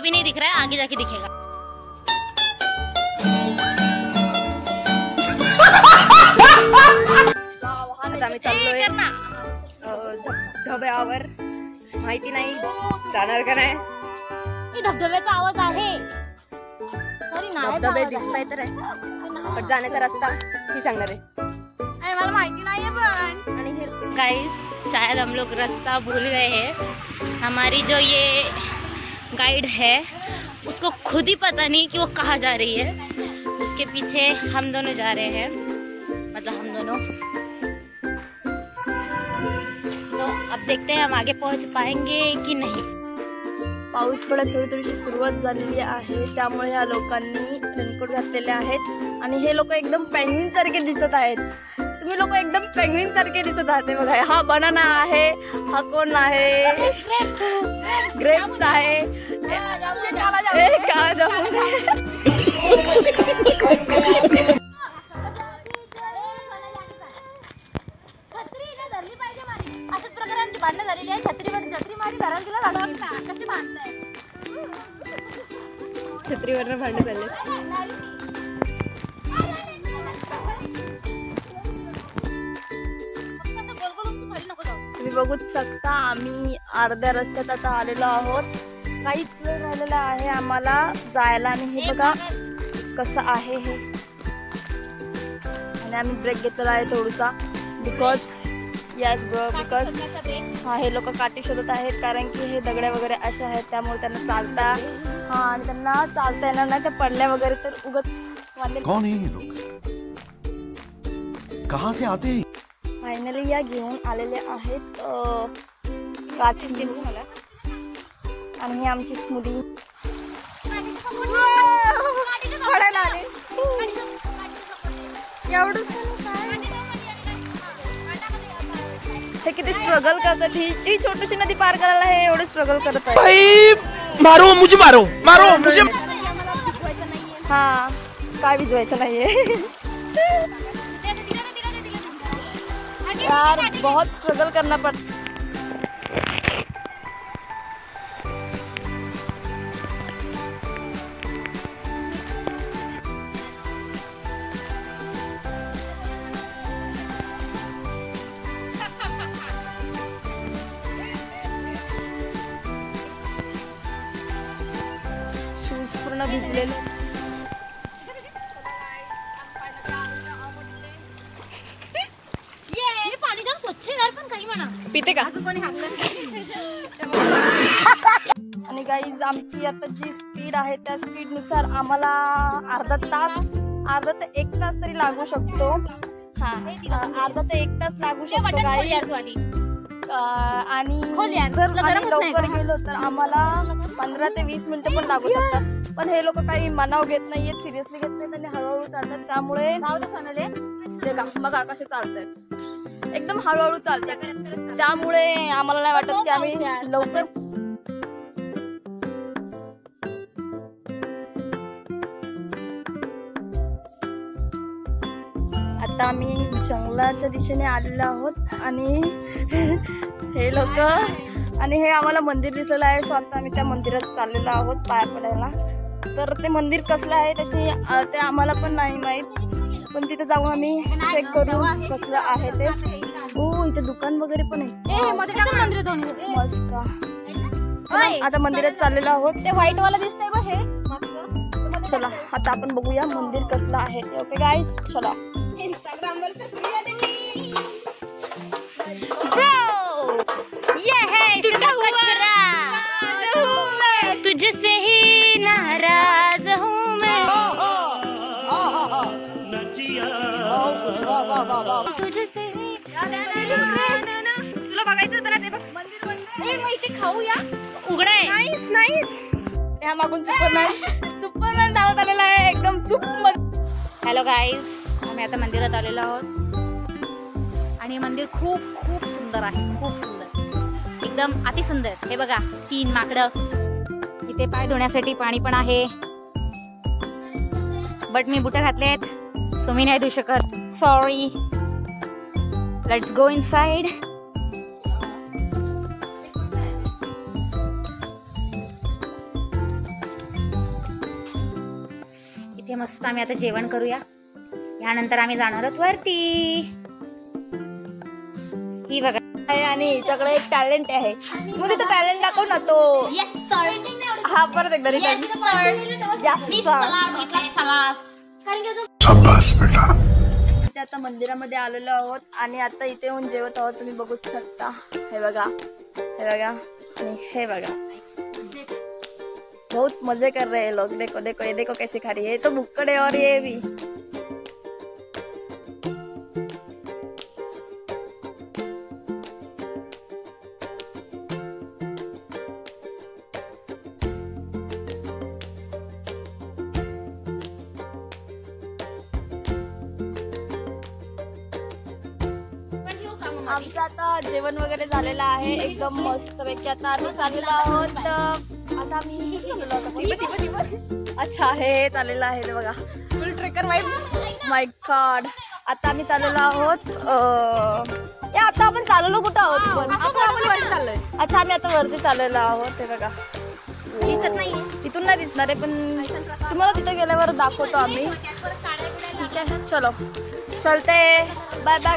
अभी नहीं दिख रहा है, आगे जाके दिखेगा। आम्ही चाललोय धबधब्यावर, माहिती नाही जाणार का नाही। धबधब्याचा आवाज आहे, धबधबे दिसताय तर पण जाण्याचा रस्ता ही सांगणार आहे, मला माहिती नाही पण। आणि गाइस शायद हम लोग रास्ता भूल गए हैं। हमारी जो ये गाइड है उसको खुद ही पता नहीं कि वो कहाँ जा रही है। उसके पीछे हम दोनों जा रहे हैं, मतलब हम दोनों। तो अब देखते हैं हम आगे पहुंच पाएंगे की नाही। पाऊस पडत थोडी सुरुवात झालेली आहे, त्यामुळे या लोकांनी रेनकोट घातलेले आहेत आणि हे लोक एकदम पेंग्विन सारखे दिसत आहेत। तुम्ही लोक एकदम पेंग्विन सारखे दिसत आहात। बघा हा बनाना आहे, हा कोण आहे, ग्रेप्स आहे, काळा जामुन। अशाच प्रकारे भांडणं झालेली आहे। छत्री मारी घरात गेला कशी भांडताय, छत्रीवरनं भांडण झाले। तुम्ही बघूच शकता आम्ही अर्ध्या रस्त्यात आता आलेलो आहोत, काहीच वेळ राहिलेला आहे आम्हाला जायला। आणि हे बघा कसं आहे हे, आणि आम्ही ब्रेक घेतलेला आहे थोडासा, बिकॉज यस ब्रो, बिकॉज हे लोक काठी शोधत आहेत, कारण की हे दगड्या वगैरे अशा आहेत, त्यामुळे त्यांना चालता आणि त्यांना चालता येणार नाही, तर पडल्या वगैरे तर उगत कौन है ये लोग, कहाँ से आते हैं? फायनली या घेऊन आलेले आहेत काठी मला, आणि ही आमची स्मृती पडायला आले। हे किती स्ट्रगल करतात, ही छोटीशी नदी पार करायला हे एवढे स्ट्रगल करत आहे। भाई मारो मुझे, मारो मारो मुझे। हाँ काय भिजवायचं नाहीये यार, बहुत स्ट्रगल करना पड़ता। शूज पूर्ण भिजलेले। पिते का आणि गाईज आमची आता जी स्पीड आहे त्या स्पीड नुसार आम्हाला अर्धा ते 1 तास तरी लागू शकतो। हा अर्धा ते 1 तास लागू शकतो गाईज। आणि जर आम्ही लवकर गेलो तर आम्हाला 15 ते 20 मिनिटं पण लागू शकतात, पण हे लोक काही मनाव घेत नाहीयेत, सिरियसली घेत नाहीत आणि हळूहळू चालतात, त्यामुळे बघा कसे चालतात, एकदम हळूहळू चालतात, त्यामुळे आम्हाला नाही वाटत की आम्ही लवकर। आता आम्ही जंगलाच्या दिशेने आलेलो आहोत आणि हे लोक, आणि हे आम्हाला मंदिर दिसलेलं आहे, सो आता आम्ही त्या मंदिरात चाललेलो आहोत पाया पडायला। तर ते मंदिर कसलं आहे त्याची ते आम्हाला पण नाही माहीत, पण तिथे जाऊन आम्ही चेक करू कसलं आहे ते। हो इथे दुकान वगैरे पण आहे, मस्त। आता मंदिरात चाललेलो आहोत, ते व्हाईट वाला दिसतंय बघ हे, चला आता आपण बघूया मंदिर कसलं आहे ते। ओके गाईज चला। ये है कचरा, तुझसे ही नाराज हूँ मैं, तुझसे ही। तुला बघायचं होतं ना ते बघ मंदिर इथे खाऊया, उघडाय। Nice nice. ह्या मागून सुपरमॅन धावत आलेला आहे एकदम सुपर। हॅलो गाईज, आम्ही आता मंदिरात आलेलो आहोत आणि मंदिर खूप खूप सुंदर आहे, खूप सुंदर, एकदम अति सुंदर। हे बघा 3 माकडं, इथे पाय धुण्यासाठी पाणी पण आहे, बट मी बुट घातलेत सो मी नाही धुऊ शकत, सॉरी। Let's go inside. इथे मस्त आम्ही आता जेवण करूया. यानंतर आम्ही जाणार आहोत वरती. ही बघा आणि हिच्याकडे एक टॅलेंट आहे. मध्ये तो टॅलेंट दाखव ना तो. हा परत एकदा शाबाश बेटा. इथे आता मंदिरामध्ये आलेलो आहोत आणि आता इथे येऊन जेवत आहोत. तुम्ही बघू शकता. हे बघा, हे बघा आणि हे बघा. बहुत मजे कर रहे हैं लोग. देखो देखो ये देखो कैसे खा रही है. तो बुक्कड़ है और ये भी. आमचं आता जेवण वगैरे झालेलं आहे एकदम मस्त पैकी. आता आम्ही चाललेलो आहोत. आता आम्ही अच्छा हे चाललेलं आहे ते बघा. Full trekker wife. My God. आता आम्ही चाललेलो आहोत. आता आपण चाललो कुठं आहोत पण? आपण वरती चाललोय. अच्छा आम्ही आता वरती चाललेलो आहोत. हे बघा दिसत नाही, इथून नाही दिसणार आहे पण तुम्हाला तिथे गेल्यावर दाखवतो आम्ही. ठीक आहे चलो चलते. Bye bye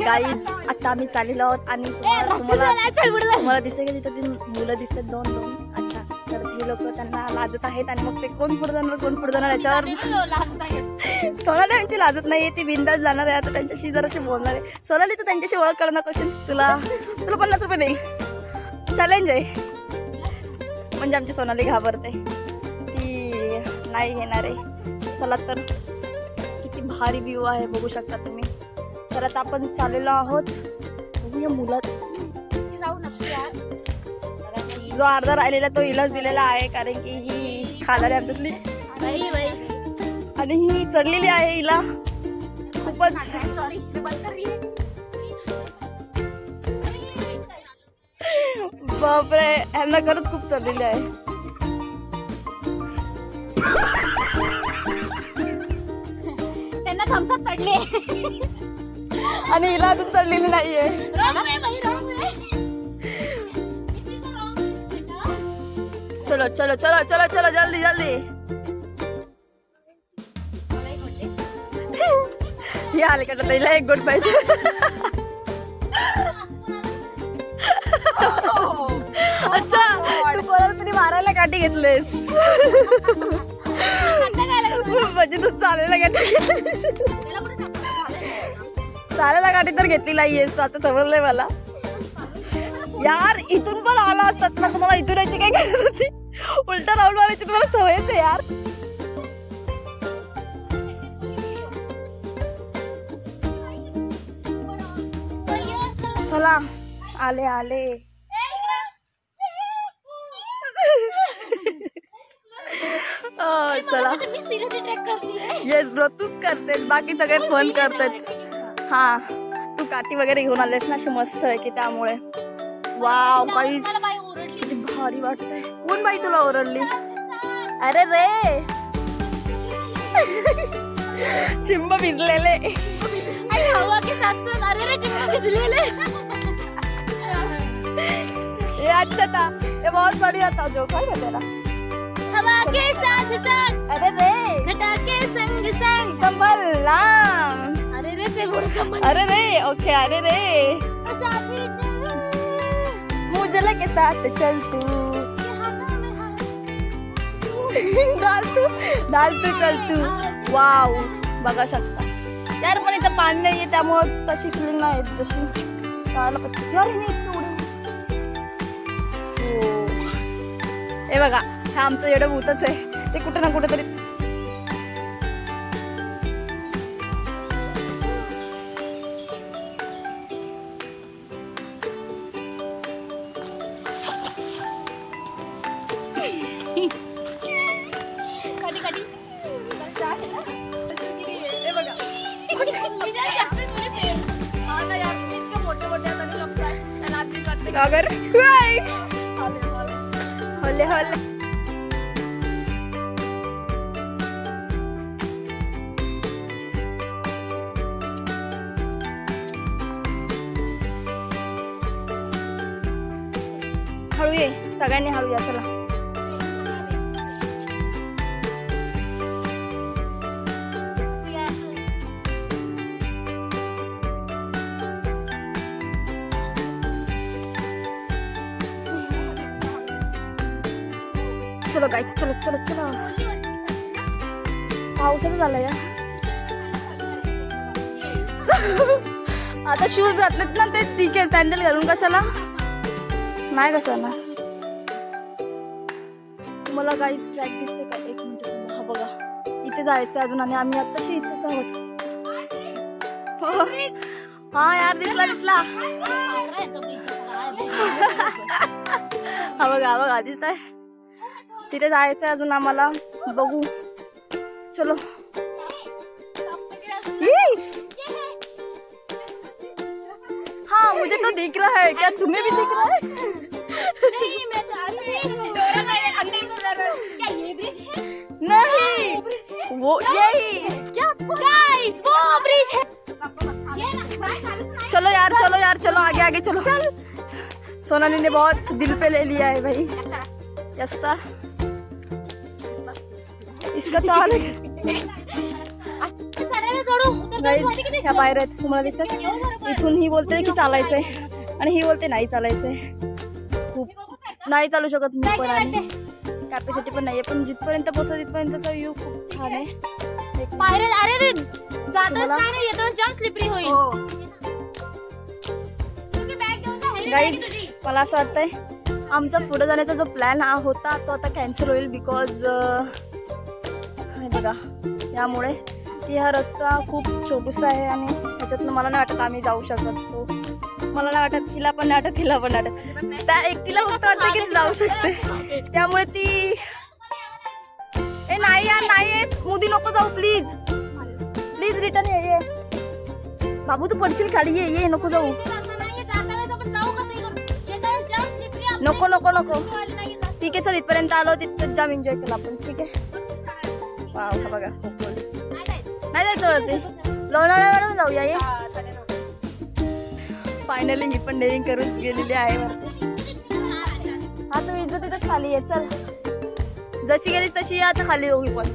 guys. आता आम्ही चाललेलो आहोत आणि तुम्हाला दिसते की तिथे मुलं दिसतात दोन दोन. अच्छा तर हे लोक त्यांना लाजत आहेत आणि मग ते कोण पुढे जाणार याच्यावर सोनाली यांची लाजत नाहीये. ती बिंदास जाणार आहे. आता त्यांच्याशी जराशी बोलणार आहे. सोनाली तू त्यांच्याशी ओळख करणार क्वेश्चन. तुला 50 रुपये देईल. चॅलेंज आहे. म्हणजे आमची सोनाली घाबरते, ती नाही घेणार आहे. चला तर किती भारी व्ह्यू आहे बघू शकता तुम्ही. तर आता आपण चाललेलो आहोत. बघूया मुलात जो अर्धा राहिलेला तो हिलाच दिलेला आहे कारण की ही खाणारी आमच्यातली आणि ही चढलेली आहे. हिला खूपच बापरे ह्यांना खरंच खूप चढलेली आहे. त्यांना थम्सअप चढले आणि हिला अजून चढलेली नाहीये. चलो चलो चलो चलो चलो जल्दी जल्दी. हे आले का पहिला एक गोट पाहिजे. अच्छा तू परत तरी मारायला काठी घेतलेस म्हणजे तू चालायला काठी चालायला काठी तर घेतली नाहीयेस तू. आता समजलंय मला. यार इथून पण आला असतात ना तुम्हाला. इथून यायची काय गरज होती. उलटा राऊंड मारायची तुम्हाला सवयच आहे यार. चला आले आले. चला येस ब्रो तूच करतेस. बाकी सगळे फोन करतात. हा तू काठी वगैरे घेऊन आलेस ना अशी मस्त आहे की त्यामुळे. वाव काहीच किती भारी वाटतंय. कोण बाई तुला ओरडली? अरे रे चिंब भिजलेले. हवा के साथ साथ अरे रे चिंब भिजलेले. ये अच्छा था. ये बहुत बढ़िया था जो क्या तेरा. हवा के साथ साथ अरे रे घटा के संग संग संभलना. अरे रे से बोल संभल. अरे रे ओके. अरे रे साथी मुझे के साथ चल तू. डाल तू चल तू. वाव बघा शकता यार. पण इथं पाणी नाहीये त्यामुळं तशी फिलिंग नाही येत जशी यार हे बघा. हे आमचं एवढं भूतच आहे. ते कुठे ना कुठेतरी अगर होले होले हळू ये. सगळ्यांनी हळू या. चला चलो गाईज, चलो चलो चलो. पावसाचं झालं या. आता शूज घातलेत ना ते ठीक आहे, सँडल घालून कशाला नाही कसं ना. तुम्हाला गाईज ट्रॅक दिसते का? एक मिनिट. हा बघा, इथे जायचं अजून आणि आम्ही आताशी इथेच आहोत. हा यार, दिसला दिसला. हा बघा, हा बघा दिसतंय. तिथे जायचं अजून आम्हाला. बघू, चलो. हाँ, मुझे तो दिख रहा है. क्या तुम्हें भी दिख रहा है? नहीं, मैं तो क्या ये ब्रिज है? नहीं, वो यही क्या गाइस, वो ब्रिज है. चलो यार, चलो यार, चलो आगे आगे चलो. सोनाली ने बहुत दिल पे ले लिया है भाई. यस्ता इसका तो ह्या पायऱ्या आहेत तुम्हाला दिसत. इथून ही बोलते की चालायचंय आणि ही बोलते नाही चालायचंय. खूप नाही चालू शकत मी पण, आणि कॅपॅसिटी पण नाहीये. पण जिथपर्यंत पोहोचतो तिथपर्यंतचा व्ह्यू खूप छान आहे. पायऱ्या, अरे जातच नाही, येतो जाम स्लिपरी होईल. गाईज, मला असं वाटतंय आमचा पुढे जाण्याचा जो प्लॅन होता तो आता कॅन्सल होईल. बिकॉज बघा, यामुळे की हा रस्ता खूप छोटूसा आहे आणि त्याच्यातनं मला नाही वाटत आम्ही जाऊ शकतो. मला नाही वाटत, तिला पण नाही वाटत, तिला पण नाही वाटत. त्या एकटीला फक्त वाटतं की ती जाऊ शकते. त्यामुळे ती नाही यार, नाही मुदी नको जाऊ. प्लीज प्लीज रिटर्न ये. बाबू तू पडशील खाली. ये नको जाऊ. नको नको नको. ठीक आहे, चल इथपर्यंत आलो, तिथं जाम एन्जॉय केला आपण. ठीक आहे. वाव, बघा नाही जायचं वरती. लोणावळ्यावरून जाऊया. ये फायनली ही पण डेअरिंग करून गेलेली आहे वरती. हा, तू इज्जत तिथं खाली आहे. चल, जशी गेली तशी या, आता खाली दोघी पण.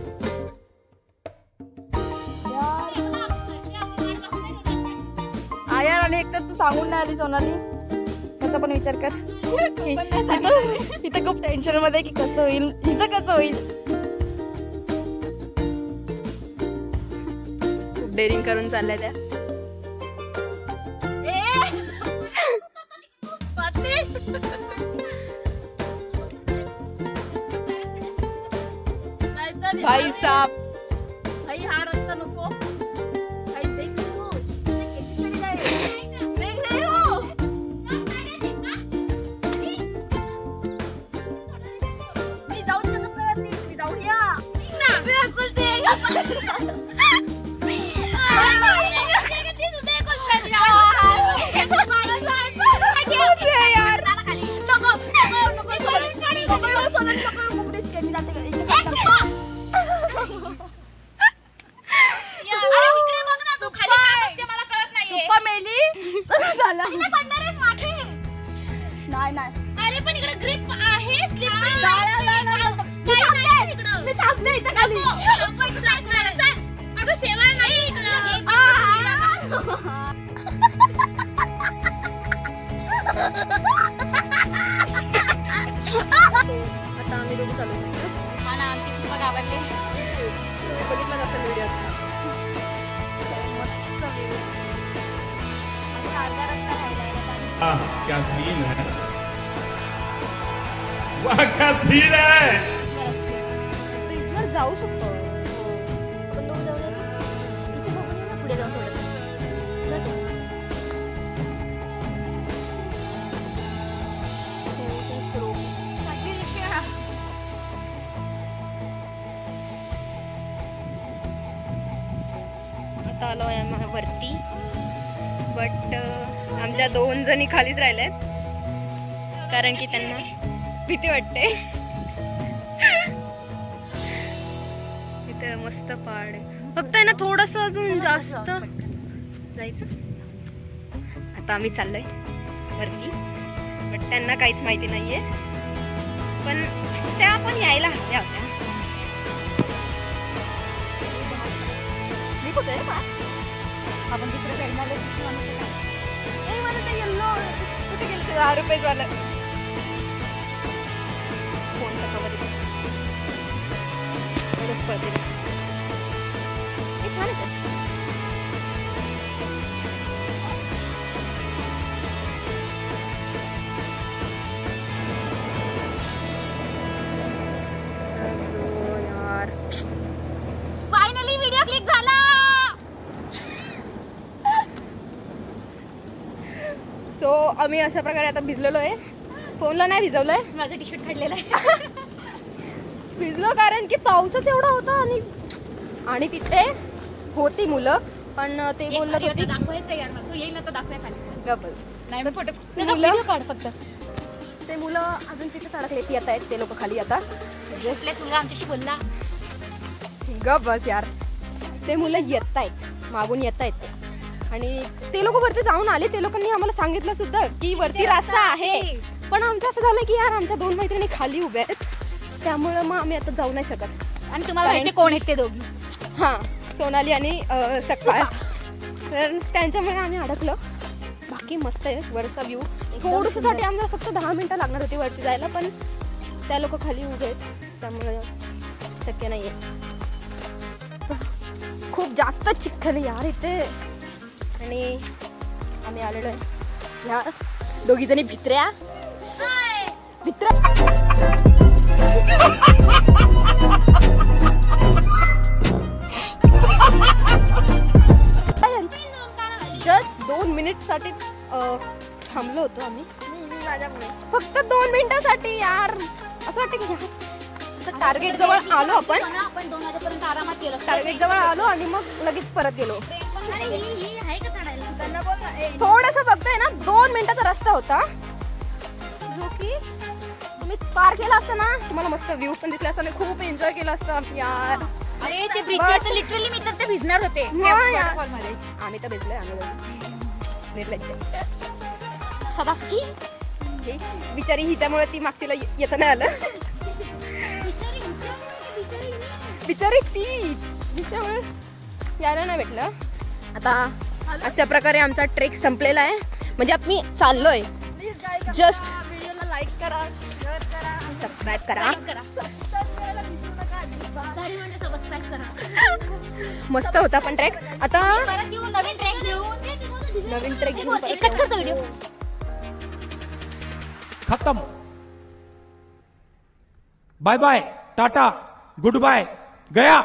यार, आणि एकतर तू सांगून नाही आली सोनाली, त्याचा पण विचार कर. इथं खूप टेन्शन मध्ये की कसं होईल, हिचं कसं होईल. खूप डेअरिंग करून चालल्या त्या. भाई साहब, भाई हा रस्ता नको. अरे पण इकडे ग्रिप आहे, स्लिपरी मी थांबले इथं खाली. अगं शेवाळ नाही इकडं. आता आम्ही दोघं चालू. हा ना, आमची खूप आवडली. बघितलं कसं व्हिडिओ मस्त व्हिडिओ. अर्धा रस्ता राहिला. क्या सीन है, वाह क्या सीन है. ब्रिजवर जाऊ शकतो आपण दोघं. जाऊ इथे बघून ना, पुढे जाऊन थोडं जातो. आता आलो आहे आम्हाला वरती, बट आमच्या 2 जणी खालीच राहिल्यात कारण की त्यांना भीती वाटते. इथे मस्त पहाड आहे, फक्त आहे ना थोडंसं अजून जास्त जायचं. आता आम्ही चाललोय वरती, बट त्यांना काहीच माहिती नाहीये, पण त्या पण यायला हव्या होत्या. आपण दुसऱ्या साईडला आलो. मला ते येल्लो कुठे गेलं ते 10 रुपये वाला. फोनचा कवर कळते नाही. हे छान आहे. फायनली व्हिडिओ क्लिक झाला. सो आम्ही अशा प्रकारे आता भिजलेलो आहे. फोनला नाही भिजवलंय, माझं टी शर्ट काढलेलं आहे. भिजलो कारण की पाऊसच एवढा होता. आणि तिथे होती मुलं, पण ते बोलत होती दाखवायचं यार, तू येईल आता दाखवाय खाली. गप्प. नाही मी फोटो मुलं काढ फक्त. ते मुलं अजून तिथे तडकले, ती येत आहेत ते लोक खाली. आता जसले मुलगा आमच्याशी बोलला. गप बस यार. ते मुलं येत आहेत, मागून येत आहेत. आणि ते लोक वरती जाऊन आले. ते लोकांनी आम्हाला सांगितलं सुद्धा की वरती रस्ता आहे. पण आमचं असं झालं की यार आमच्या 2 मैत्रिणी खाली उभ्या आहेत, त्यामुळं मग आम्ही आता जाऊ नाही शकत. आणि तुम्हाला माहिती कोण आहेत ते दोघी? हां, सोनाली आणि सकाळ. तर त्यांच्यामुळे आम्ही अडकलो. बाकी मस्त आहे वरचा व्ह्यू. थोडंसाठी आम्हाला फक्त 10 मिनटं लागणार होती वरती जायला, पण त्या लोक खाली उभे आहेत त्यामुळे शक्य नाही आहे. खूप जास्त चिखल आहे यार इथे. आणि आम्ही आलेलो आहे ह्या दोघी जणी भित्र्या. जस्ट 2 मिनिटसाठी थांबलो होतो आम्ही. फक्त 2 मिनिटासाठी यार. असं वाटतं की यार टार्गेट जवळ आलो आपण. 2 वाजेपर्यंत आरामात केलं. टार्गेट जवळ आलो आणि मग लगेच परत गेलो. ही आहे का चढायला? थोडंसं फक्त आहे ना 2 मिनिटाचा रस्ता होता, जो की तुम्ही पार केला असता ना, तुम्हाला मस्त व्ह्यू पण दिसला असता आणि खूप एन्जॉय केला असता यार. अरे ते ब्रिजवर तर लिटरली मी तर ते भिजणार होते. आम्ही तर भेटलोय. सदासकी बिचारी हिच्यामुळे ती मागचीला येता नाही आलं. बिचारी ती हिच्यामुळे यायला नाही भेटलं. आता अशा प्रकारे आमचा ट्रेक संपलेला आहे. म्हणजे आम्ही चाललोय. जस्ट व्हिडिओला लाईक करा, शेअर करा, सबस्क्राईब करा. मस्त होता पण ट्रेक. आता नवीन ट्रेक घेऊन एकच करतो व्हिडिओ. खत्म. Bye bye, tata, goodbye, गया.